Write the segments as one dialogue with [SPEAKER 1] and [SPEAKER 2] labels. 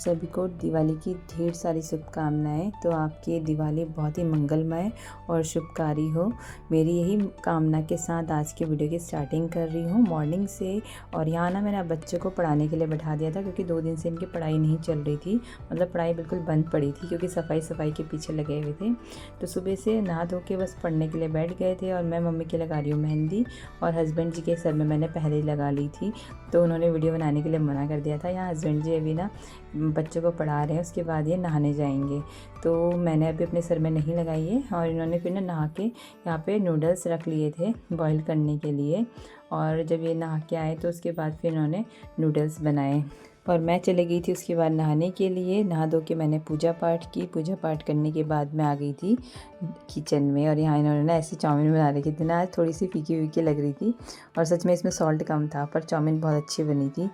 [SPEAKER 1] सभी को दिवाली की ढेर सारी शुभकामनाएं। तो आपकी दिवाली बहुत ही मंगलमय और शुभकारी हो, मेरी यही कामना के साथ आज के वीडियो की स्टार्टिंग कर रही हूँ मॉर्निंग से। और यहाँ ना मैंने बच्चों को पढ़ाने के लिए बैठा दिया था, क्योंकि 2 दिन से इनकी पढ़ाई नहीं चल रही थी, मतलब पढ़ाई बिल्कुल बंद पड़ी थी, क्योंकि सफाई के पीछे लगे हुए थे। तो सुबह से नहा धो के बस पढ़ने के लिए बैठ गए थे। और मैं मम्मी की लगा रही हूँ मेहंदी, और हस्बैंड जी के सर में मैंने पहले ही लगा ली थी, तो उन्होंने वीडियो बनाने के लिए मना कर दिया था। यहाँ हस्बैंड जी अभी ना बच्चों को पढ़ा रहे हैं, उसके बाद ये नहाने जाएंगे, तो मैंने अभी अपने सर में नहीं लगाई है। और इन्होंने फिर ना नहा के यहाँ पे नूडल्स रख लिए थे बॉईल करने के लिए, और जब ये नहा के आए तो उसके बाद फिर इन्होंने नूडल्स बनाए। और मैं चली गई थी उसके बाद नहाने के लिए। नहा धो के मैंने पूजा पाठ की। पूजा पाठ करने के बाद मैं आ गई थी किचन में, और यहाँ इन्होंने ना ऐसी चाउमीन बना रखी थी ना, आज थोड़ी सी फीकी फीकी लग रही थी, और सच में इसमें सॉल्ट कम था, पर चाउमीन बहुत अच्छी बनी थी।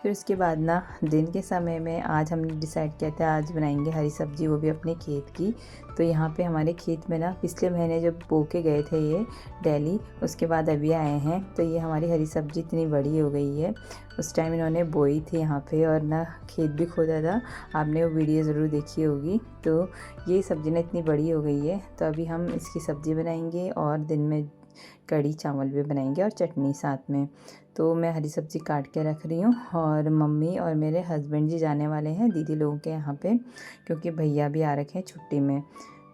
[SPEAKER 1] फिर उसके बाद ना दिन के समय में आज हमने डिसाइड किया था आज बनाएंगे हरी सब्ज़ी, वो भी अपने खेत की। तो यहाँ पे हमारे खेत में ना पिछले महीने जब बो के गए थे ये डेली, उसके बाद अभी आए हैं, तो ये हमारी हरी सब्ज़ी इतनी बड़ी हो गई है। उस टाइम इन्होंने बोई थी यहाँ पे, और ना खेत भी खोदा था, आपने वो वीडियो ज़रूर देखी होगी। तो ये सब्ज़ी ना इतनी बड़ी हो गई है, तो अभी हम इसकी सब्ज़ी बनाएंगे, और दिन में कढ़ी चावल भी बनाएंगे और चटनी साथ में। तो मैं हरी सब्ज़ी काट के रख रही हूँ, और मम्मी और मेरे हस्बैंड जी जाने वाले हैं दीदी लोगों के यहाँ पे, क्योंकि भैया भी आ रखे हैं छुट्टी में।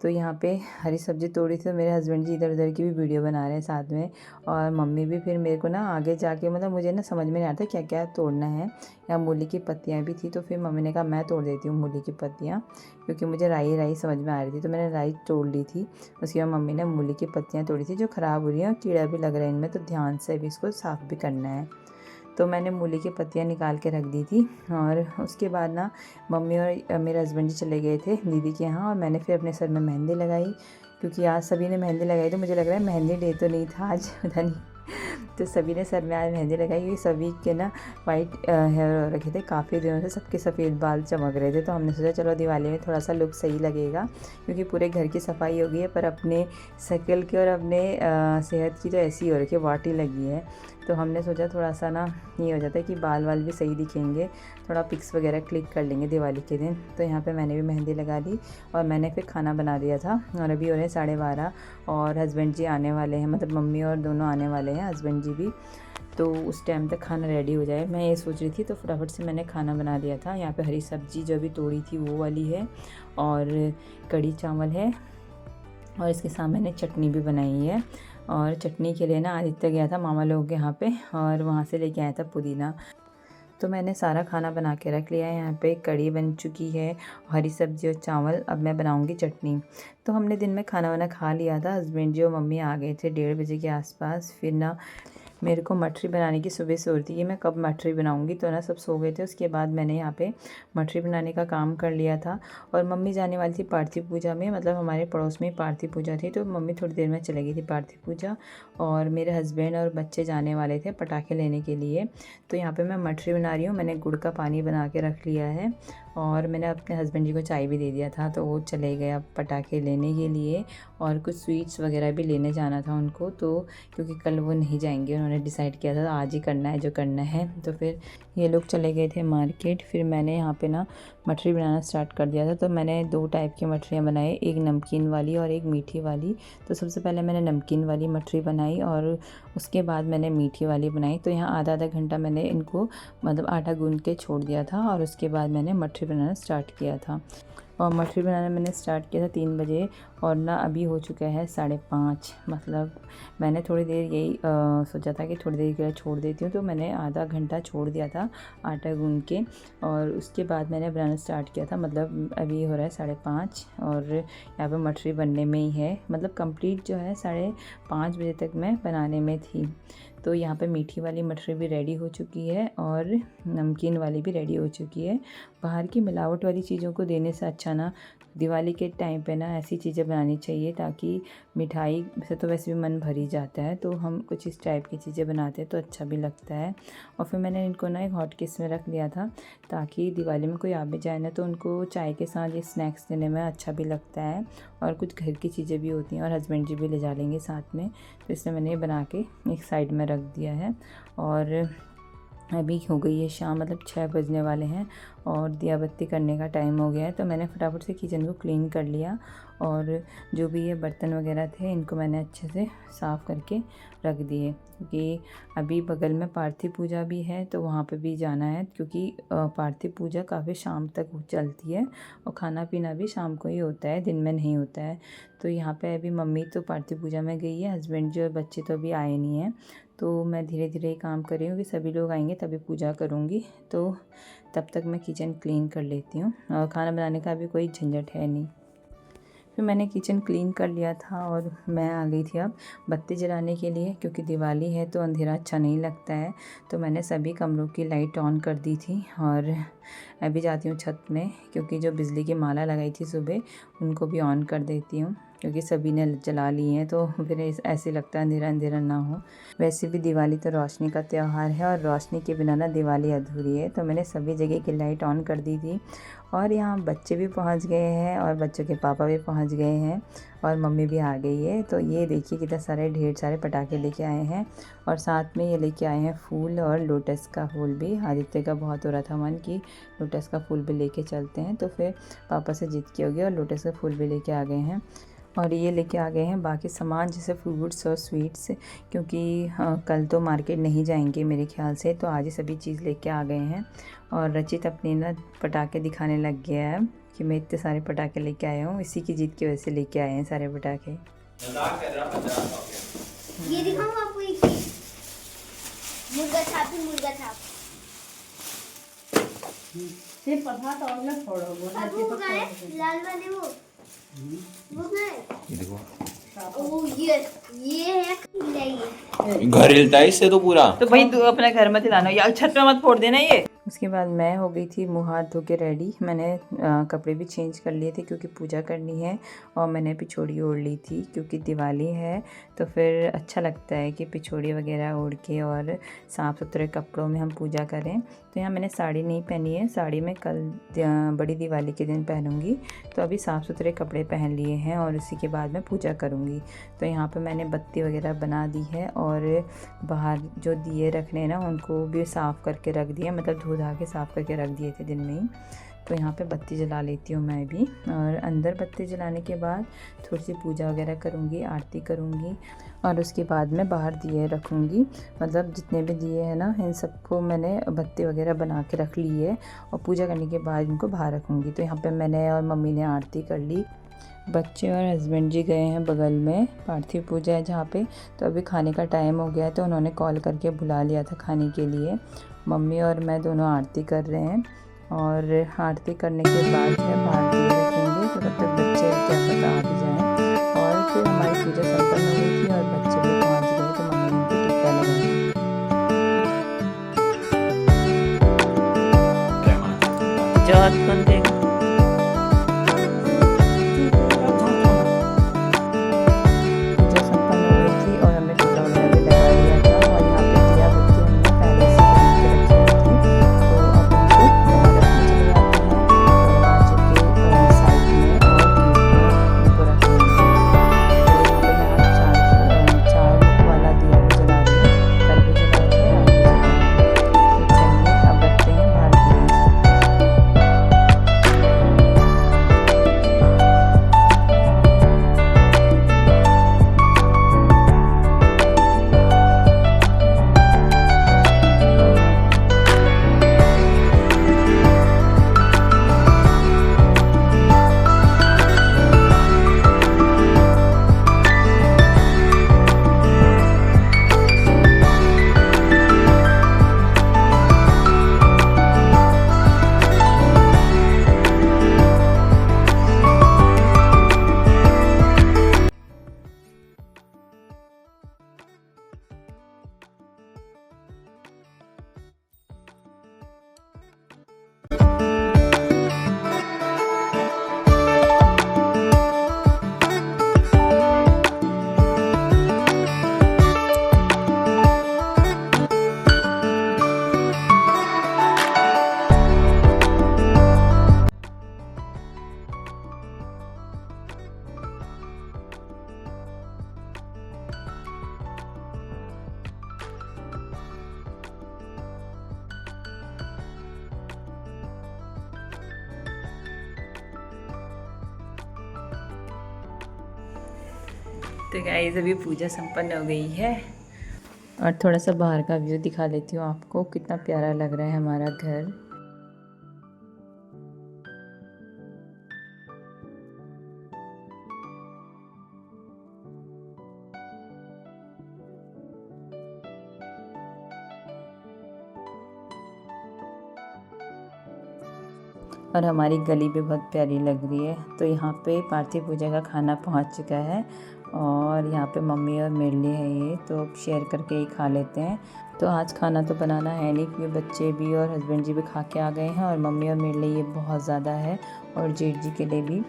[SPEAKER 1] तो यहाँ पे हरी सब्ज़ी तोड़ी थी, तो मेरे हस्बैंड जी इधर उधर की भी वीडियो बना रहे हैं साथ में, और मम्मी भी। फिर मेरे को ना आगे जाके मतलब मुझे ना समझ में नहीं आता क्या क्या तोड़ना है। यहाँ मूली की पत्तियाँ भी थी, तो फिर मम्मी ने कहा मैं तोड़ देती हूँ मूली की पत्तियाँ, क्योंकि मुझे राई राई समझ में आ रही थी, तो मैंने राई तोड़ ली थी। उसके बाद मम्मी ने मूली की पत्तियाँ तोड़ी थी जो ख़राब हो रही हैं, और कीड़ा भी लग रहा है इनमें, तो ध्यान से अभी इसको साफ़ भी करना है। तो मैंने मूली की पत्तियाँ निकाल के रख दी थी। और उसके बाद ना मम्मी और मेरे हस्बैंड जी चले गए थे दीदी के यहाँ, और मैंने फिर अपने सर में मेहंदी लगाई, क्योंकि आज सभी ने मेहंदी लगाई, तो मुझे लग रहा है मेहंदी डे तो नहीं था आज, पता नहीं। तो सभी ने सर में आज मेहंदी लगाई, क्योंकि सभी के ना वाइट हेयर रखे थे, काफ़ी दिनों से सबके सफ़ेद बाल चमक रहे थे। तो हमने सोचा चलो दिवाली में थोड़ा सा लुक सही लगेगा, क्योंकि पूरे घर की सफाई हो गई है, पर अपने शक्ल की और अपने सेहत की तो ऐसी हो रखी है, वाटी लगी है। तो हमने सोचा थोड़ा सा ना ये हो जाता है कि बाल वाल भी सही दिखेंगे, थोड़ा पिक्स वगैरह क्लिक कर लेंगे दिवाली के दिन। तो यहाँ पे मैंने भी मेहंदी लगा ली, और मैंने फिर खाना बना दिया था। और अभी हो रहे 12:30, और हस्बैंड जी आने वाले हैं, मतलब मम्मी और दोनों आने वाले हैं, हस्बैंड जी भी। तो उस टाइम तक खाना रेडी हो जाए, मैं ये सोच रही थी, तो फटाफट से मैंने खाना बना दिया था। यहाँ पे हरी सब्ज़ी जो अभी तोड़ी थी वो वाली है, और कढ़ी चावल है, और इसके साथ मैंने चटनी भी बनाई है। और चटनी के लिए ना आदित्य गया था मामा लोगों के यहाँ पे, और वहाँ से लेके आया था पुदीना। तो मैंने सारा खाना बना के रख लिया है। यहाँ पे कढ़ी बन चुकी है, हरी सब्ज़ी और चावल। अब मैं बनाऊँगी चटनी। तो हमने दिन में खाना वाना खा लिया था, हस्बैंड जी और मम्मी आ गए थे 1:30 बजे के आसपास। फिर ना मेरे को मठरी बनाने की सुबह से हो रही थी कि मैं कब मठरी बनाऊंगी, तो ना सब सो गए थे। उसके बाद मैंने यहाँ पे मठरी बनाने का काम कर लिया था। और मम्मी जाने वाली थी पार्थिव पूजा में, मतलब हमारे पड़ोस में ही पार्थिव पूजा थी, तो मम्मी थोड़ी देर में चली गई थी पार्थिव पूजा, और मेरे हस्बैंड और बच्चे जाने वाले थे पटाखे लेने के लिए। तो यहाँ पर मैं मठरी बना रही हूँ। मैंने गुड़ का पानी बना के रख लिया है, और मैंने अपने हस्बैंड जी को चाय भी दे दिया था, तो वो चले गए अब पटाखे लेने के लिए। और कुछ स्वीट्स वगैरह भी लेने जाना था उनको, तो क्योंकि कल वो नहीं जाएंगे, उन्होंने डिसाइड किया था आज ही करना है जो करना है। तो फिर ये लोग चले गए थे मार्केट। फिर मैंने यहाँ पे ना मठरी बनाना स्टार्ट कर दिया था। तो मैंने 2 टाइप की मठरियाँ बनाई, एक नमकीन वाली और एक मीठी वाली। तो सबसे पहले मैंने नमकीन वाली मठरी बनाई, और उसके बाद मैंने मीठी वाली बनाई। तो यहाँ आधा आधा घंटा मैंने इनको मतलब आटा गूंद के छोड़ दिया था, और उसके बाद मैंने मठरी बनाना स्टार्ट किया था। और मठरी बनाना मैंने स्टार्ट किया था 3 बजे, और ना अभी हो चुका है 5:30। मतलब मैंने थोड़ी देर यही सोचा था कि थोड़ी देर के लिए छोड़ देती हूँ, तो मैंने आधा घंटा छोड़ दिया था आटा गूंद के, और उसके बाद मैंने बनाना स्टार्ट किया था। मतलब अभी हो रहा है 5:30, और यहाँ पे मठरी बनने में ही है, मतलब कंप्लीट जो है 5:30 बजे तक मैं बनाने में थी। तो यहाँ पे मीठी वाली मठरी भी रेडी हो चुकी है, और नमकीन वाली भी रेडी हो चुकी है। बाहर की मिलावट वाली चीज़ों को देने से अच्छा ना दिवाली के टाइम पे ना ऐसी चीज़ें बनानी चाहिए, ताकि मिठाई से तो वैसे भी मन भर ही जाता है, तो हम कुछ इस टाइप की चीज़ें बनाते हैं तो अच्छा भी लगता है। और फिर मैंने इनको ना एक हॉट केस में रख लिया था, ताकि दिवाली में कोई आ भी जाए ना तो उनको चाय के साथ ये स्नैक्स देने में अच्छा भी लगता है, और कुछ घर की चीज़ें भी होती हैं, और हस्बैंड जी भी ले जा लेंगे साथ में। तो इसलिए मैंने ये बना के एक साइड में रख दिया है। और अभी हो गई है शाम, मतलब 6 बजने वाले हैं और दिया बत्ती करने का टाइम हो गया है। तो मैंने फटाफट से किचन को क्लीन कर लिया और जो भी ये बर्तन वगैरह थे इनको मैंने अच्छे से साफ़ करके रख दिए, क्योंकि अभी बगल में पार्थिव पूजा भी है तो वहाँ पे भी जाना है, क्योंकि पार्थिव पूजा काफ़ी शाम तक चलती है और खाना पीना भी शाम को ही होता है, दिन में नहीं होता है। तो यहाँ पे अभी मम्मी तो पार्थिव पूजा में गई है, हस्बैंड जो बच्चे तो अभी आए नहीं हैं। तो मैं धीरे धीरे ही काम कर रही हूँ कि सभी लोग आएंगे तभी पूजा करूँगी। तो तब तक मैं किचन क्लीन कर लेती हूँ और खाना बनाने का भी कोई झंझट है नहीं। फिर मैंने किचन क्लीन कर लिया था और मैं आ गई थी अब बत्ती जलाने के लिए, क्योंकि दिवाली है तो अंधेरा अच्छा नहीं लगता है। तो मैंने सभी कमरों की लाइट ऑन कर दी थी और अभी जाती हूँ छत में, क्योंकि जो बिजली की माला लगाई थी सुबह उनको भी ऑन कर देती हूँ, क्योंकि सभी ने जला ली हैं तो फिर ऐसे लगता है अंधेरा अंधेरा ना हो। वैसे भी दिवाली तो रोशनी का त्यौहार है और रोशनी के बिना ना दिवाली अधूरी है। तो मैंने सभी जगह की लाइट ऑन कर दी थी और यहाँ बच्चे भी पहुँच गए हैं और बच्चों के पापा भी पहुँच गए हैं और मम्मी भी आ गई है। तो ये देखिए कितना सारे ढेर सारे पटाखे लेके आए हैं और साथ में ये लेके आए हैं फूल और लोटस का फूल भी। आदित्य का बहुत हो रहा था मन कि लोटस का फूल भी लेके चलते हैं, तो फिर पापा से जिद की होगी और लोटस का फूल भी लेके आ गए हैं। और ये लेके आ गए हैं बाकी सामान जैसे फ्रूट्स और स्वीट्स, क्योंकि कल तो मार्केट नहीं जाएंगे मेरे ख्याल से, तो आज ही सभी चीज़ लेके आ गए हैं। और रचित अपने ना पटाखे दिखाने लग गया है कि मैं इतने सारे पटाखे लेके आया हूँ, इसी की जिद की वजह से लेके आए हैं सारे पटाखे।
[SPEAKER 2] ये दिखाऊं आपको एक चीज, मुर्गा छाप
[SPEAKER 3] से पता तो और ना छोड़ो वो
[SPEAKER 2] लाल वाले वो
[SPEAKER 4] ये देखो
[SPEAKER 2] ओ ये है
[SPEAKER 4] घर हिलता है इससे तो पूरा।
[SPEAKER 1] तो भाई तू अपने घर मत लाना यार, छत पे मत फोड़ देना ये। उसके बाद मैं हो गई थी मुँह हाथ धो के रेडी। मैंने कपड़े भी चेंज कर लिए थे क्योंकि पूजा करनी है और मैंने पिछोड़ी ओढ़ ली थी, क्योंकि दिवाली है तो फिर अच्छा लगता है कि पिछोड़ी वगैरह ओढ़ के और साफ़ सुथरे कपड़ों में हम पूजा करें। तो यहाँ मैंने साड़ी नहीं पहनी है, साड़ी मैं कल बड़ी दिवाली के दिन पहनूंगी। तो अभी साफ़ सुथरे कपड़े पहन लिए हैं और उसी के बाद मैं पूजा करूँगी। तो यहाँ पे मैंने बत्ती वगैरह बना दी है और बाहर जो दिए रखने हैं ना उनको भी साफ़ करके रख दिए, मतलब धो धा के साफ़ करके रख दिए थे दिन में ही। तो यहाँ पे बत्ती जला लेती हूँ मैं भी, और अंदर बत्ती जलाने के बाद थोड़ी सी पूजा वगैरह करूँगी, आरती करूँगी और उसके बाद मैं बाहर दिए रखूँगी। मतलब जितने भी दिए हैं ना इन सबको मैंने बत्ती वगैरह बना के रख ली है और पूजा करने के बाद इनको बाहर रखूँगी। तो यहाँ पे मैंने और मम्मी ने आरती कर ली। बच्चे और हस्बैंड जी गए हैं बगल में, पार्थिव पूजा है जहाँ पे। तो अभी खाने का टाइम हो गया है तो उन्होंने कॉल करके बुला लिया था खाने के लिए। मम्मी और मैं दोनों आरती कर रहे हैं और आरती करने के बाद है बाहर दिए रखेंगे। तो तब तक बच्चे क्या पता आ भी जाएँ। और फिर हमारी पूजा संपन्न हो गई थी और बच्चे भी पहुँच गए तो मम्मी ने उनको टीका लगाया। जो हाथ कौन देगा? तो गाइस अभी पूजा संपन्न हो गई है और थोड़ा सा बाहर का व्यू दिखा लेती हूँ आपको, कितना प्यारा लग रहा है हमारा घर। और हमारी गली भी बहुत प्यारी लग रही है। तो यहाँ पे पार्थिव पूजा का खाना पहुँच चुका है और यहाँ पे मम्मी और मेरे लिए है ये, तो शेयर करके ही खा लेते हैं। तो आज खाना तो बनाना है नहीं क्योंकि बच्चे भी और हस्बैंड जी भी खा के आ गए हैं और मम्मी और मेरे लिए ये बहुत ज़्यादा है और जेठ जी के लिए भी।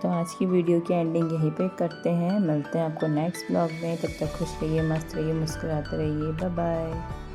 [SPEAKER 1] तो आज की वीडियो की एंडिंग यहीं पे करते हैं, मिलते हैं आपको नेक्स्ट ब्लॉग में। तब तक खुश रहिए, मस्त रहिए, मुस्कुराते रहिए। Bye bye.